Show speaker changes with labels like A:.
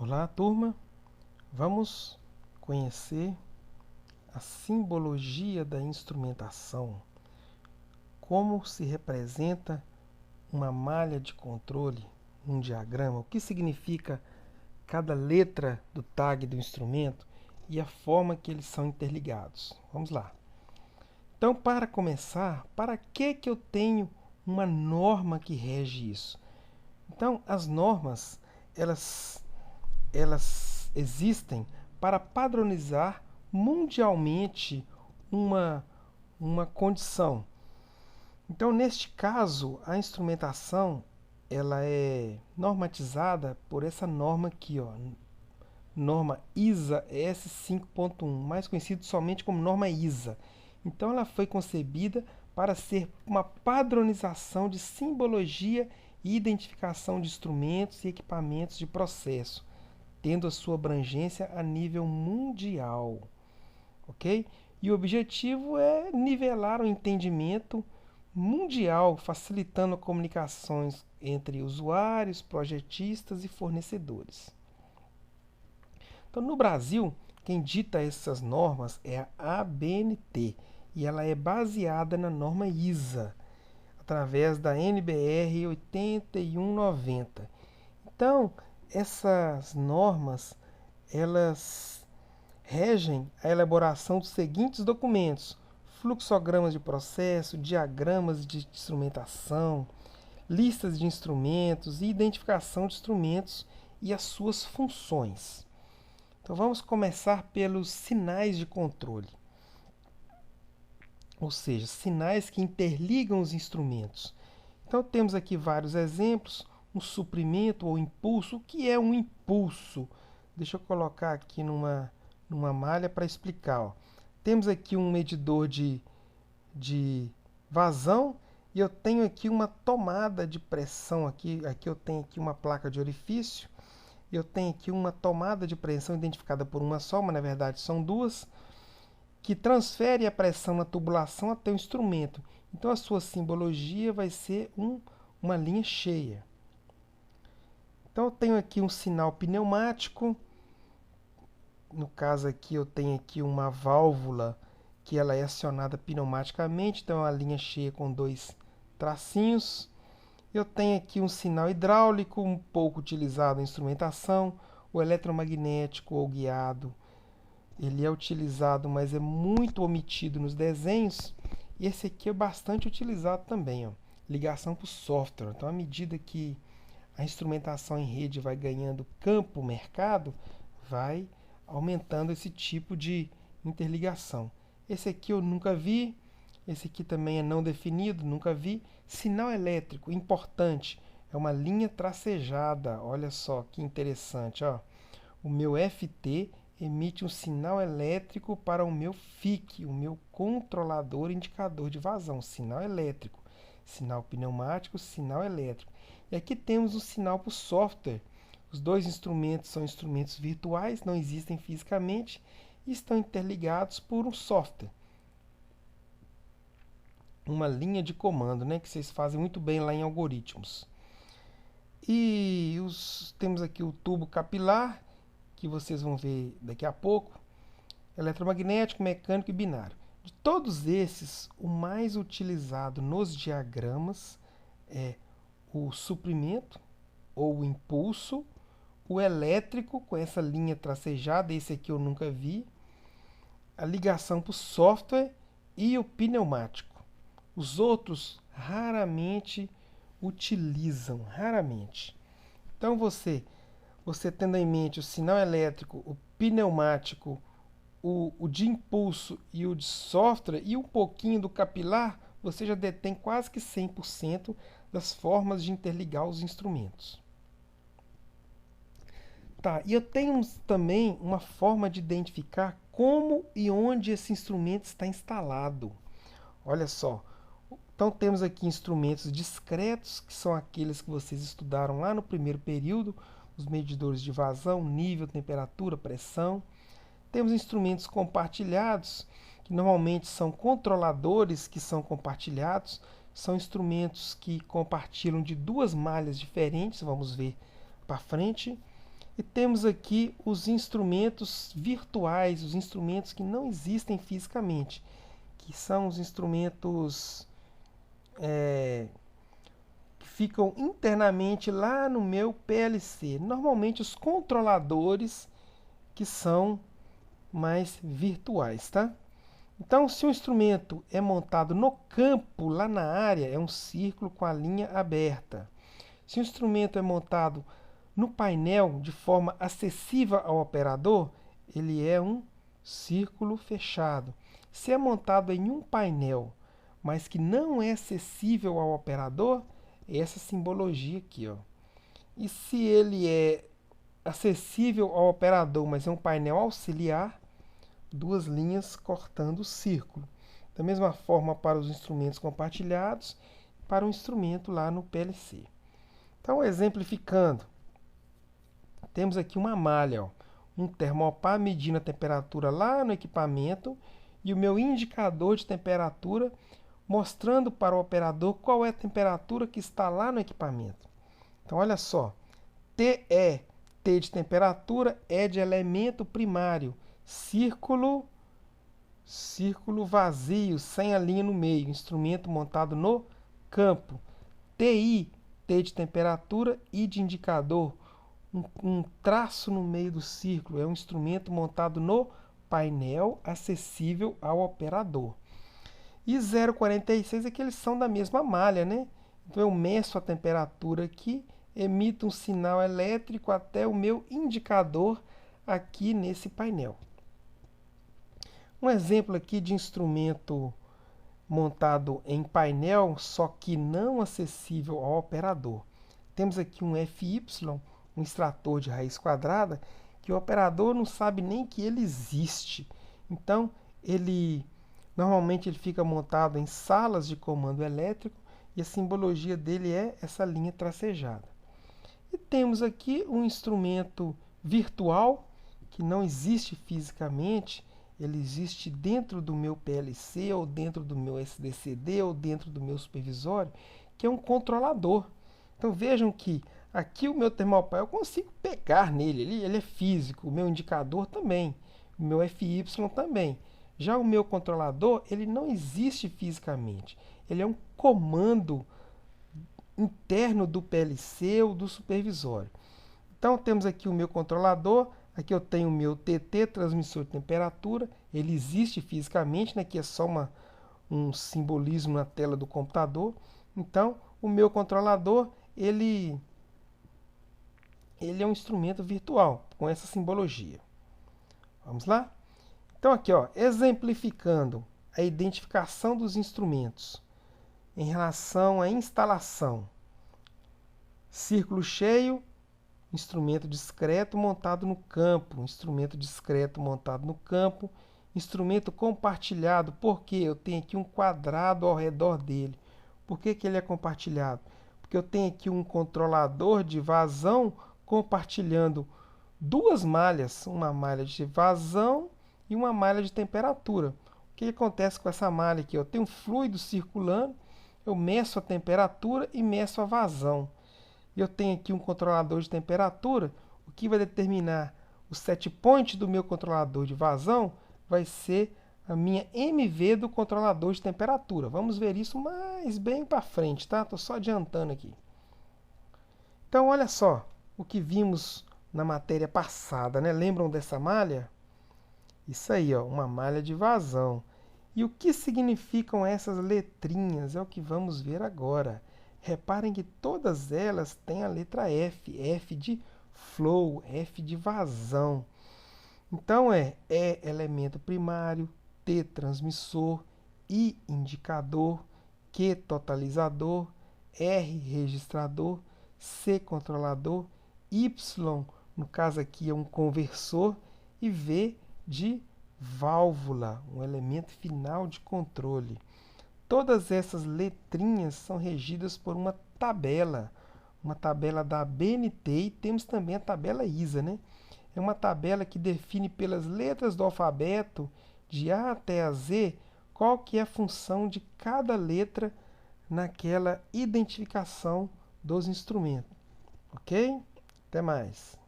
A: Olá, turma. Vamos conhecer a simbologia da instrumentação. Como se representa uma malha de controle, um diagrama, o que significa cada letra do tag do instrumento e a forma que eles são interligados. Vamos lá. Então, para começar, para que eu tenho uma norma que rege isso? Então, as normas, elas existem para padronizar mundialmente uma, uma condição. Então, neste caso, a instrumentação ela é normatizada por essa norma aqui, ó, norma ISA S5.1, mais conhecido somente como norma ISA. Então, ela foi concebida para ser uma padronização de simbologia e identificação de instrumentos e equipamentos de processo, tendo a sua abrangência a nível mundial, ok? E o objetivo é nivelar o entendimento mundial, facilitando comunicações entre usuários, projetistas e fornecedores. Então, no Brasil, quem dita essas normas é a ABNT e ela é baseada na norma ISA, através da NBR 8190. Então, essas normas elas regem a elaboração dos seguintes documentos: fluxogramas de processo, diagramas de instrumentação, listas de instrumentos e identificação de instrumentos e as suas funções. Então vamos começar pelos sinais de controle, ou seja, sinais que interligam os instrumentos. Então temos aqui vários exemplos: um suprimento ou impulso. O que é um impulso? Deixa eu colocar aqui numa malha para explicar. Ó. Temos aqui um medidor de vazão e eu tenho aqui uma tomada de pressão. Aqui eu tenho aqui uma placa de orifício. Eu tenho aqui uma tomada de pressão identificada por uma só, mas na verdade são duas, que transfere a pressão na tubulação até o instrumento. Então a sua simbologia vai ser uma linha cheia. Então eu tenho aqui um sinal pneumático. No caso aqui eu tenho aqui uma válvula que ela é acionada pneumaticamente, então é uma linha cheia com dois tracinhos. Eu tenho aqui um sinal hidráulico, um pouco utilizado em instrumentação, o eletromagnético ou guiado. Ele é utilizado, mas é muito omitido nos desenhos. E esse aqui é bastante utilizado também, ó, ligação para o software. Então, à medida que a instrumentação em rede vai ganhando campo, mercado, vai aumentando esse tipo de interligação. Esse aqui eu nunca vi, esse aqui também é não definido, nunca vi. Sinal elétrico, importante, é uma linha tracejada. Olha só que interessante, ó. O meu FT emite um sinal elétrico para o meu FIC, o meu controlador indicador de vazão, sinal elétrico. Sinal pneumático, sinal elétrico. E aqui temos o sinal para o software. Os dois instrumentos são instrumentos virtuais, não existem fisicamente e estão interligados por um software. Uma linha de comando, né, que vocês fazem muito bem lá em algoritmos. E temos aqui o tubo capilar, que vocês vão ver daqui a pouco, eletromagnético, mecânico e binário. De todos esses, o mais utilizado nos diagramas é o suprimento ou o impulso, o elétrico com essa linha tracejada, esse aqui eu nunca vi, a ligação para o software e o pneumático. Os outros raramente utilizam, raramente. Então você tendo em mente o sinal elétrico, o pneumático, o de impulso e o de software e um pouquinho do capilar, você já detém quase que 100% das formas de interligar os instrumentos. Tá, e eu tenho também uma forma de identificar como e onde esse instrumento está instalado. Olha só, então temos aqui instrumentos discretos, que são aqueles que vocês estudaram lá no primeiro período, os medidores de vazão, nível, temperatura, pressão. Temos instrumentos compartilhados, que normalmente são controladores que são compartilhados, são instrumentos que compartilham de duas malhas diferentes, vamos ver para frente. E temos aqui os instrumentos virtuais, os instrumentos que não existem fisicamente, que são os instrumentos que ficam internamente lá no meu PLC. Normalmente os controladores que são mais virtuais, tá? Então, se o instrumento é montado no campo, lá na área, é um círculo com a linha aberta. Se o instrumento é montado no painel de forma acessível ao operador, ele é um círculo fechado. Se é montado em um painel, mas que não é acessível ao operador, é essa simbologia aqui, ó. E se ele é acessível ao operador, mas é um painel auxiliar, duas linhas cortando o círculo. Da mesma forma para os instrumentos compartilhados, para o instrumento lá no PLC. Então, exemplificando, temos aqui uma malha, ó, um termopar medindo a temperatura lá no equipamento e o meu indicador de temperatura mostrando para o operador qual é a temperatura que está lá no equipamento. Então, olha só, TE, T de temperatura, E de elemento primário, círculo vazio, sem a linha no meio, instrumento montado no campo. TI, T de temperatura, I de indicador, um traço no meio do círculo, é um instrumento montado no painel acessível ao operador. E 0,46 é que eles são da mesma malha, né? Então eu meço a temperatura aqui, emito um sinal elétrico até o meu indicador aqui nesse painel. Um exemplo aqui de instrumento montado em painel, só que não acessível ao operador. Temos aqui um FY, um extrator de raiz quadrada, que o operador não sabe nem que ele existe. Então, normalmente ele fica montado em salas de comando elétrico e a simbologia dele é essa linha tracejada. E temos aqui um instrumento virtual que não existe fisicamente, ele existe dentro do meu PLC ou dentro do meu SDCD ou dentro do meu supervisório, que é um controlador. Então vejam que aqui o meu termopar eu consigo pegar nele, ele é físico, o meu indicador também, o meu FY também. Já o meu controlador, ele não existe fisicamente, ele é um comando interno do PLC ou do supervisório. Então temos aqui o meu controlador, aqui eu tenho o meu TT, transmissor de temperatura, ele existe fisicamente, né? Aqui é só um simbolismo na tela do computador. Então o meu controlador, ele é um instrumento virtual, com essa simbologia. Vamos lá? Então aqui, ó, exemplificando a identificação dos instrumentos em relação à instalação. Círculo cheio, instrumento discreto montado no campo, instrumento discreto montado no campo, instrumento compartilhado, porque eu tenho aqui um quadrado ao redor dele. Por que ele é compartilhado? Porque eu tenho aqui um controlador de vazão compartilhando duas malhas, uma malha de vazão e uma malha de temperatura. O que acontece com essa malha aqui? Eu tenho um fluido circulando, eu meço a temperatura e meço a vazão. Eu tenho aqui um controlador de temperatura, o que vai determinar o set point do meu controlador de vazão vai ser a minha MV do controlador de temperatura. Vamos ver isso mais bem para frente, tá? Estou só adiantando aqui. Então, olha só o que vimos na matéria passada, né? Lembram dessa malha? Isso aí, ó, uma malha de vazão. E o que significam essas letrinhas? É o que vamos ver agora. Reparem que todas elas têm a letra F, F de flow, F de vazão. Então é E elemento primário, T transmissor, I indicador, Q totalizador, R registrador, C controlador, Y, no caso aqui é um conversor, e V de válvula, um elemento final de controle. Todas essas letrinhas são regidas por uma tabela da ABNT, e temos também a tabela ISA, né? É uma tabela que define pelas letras do alfabeto, de A até a Z, qual que é a função de cada letra naquela identificação dos instrumentos. Ok? Até mais.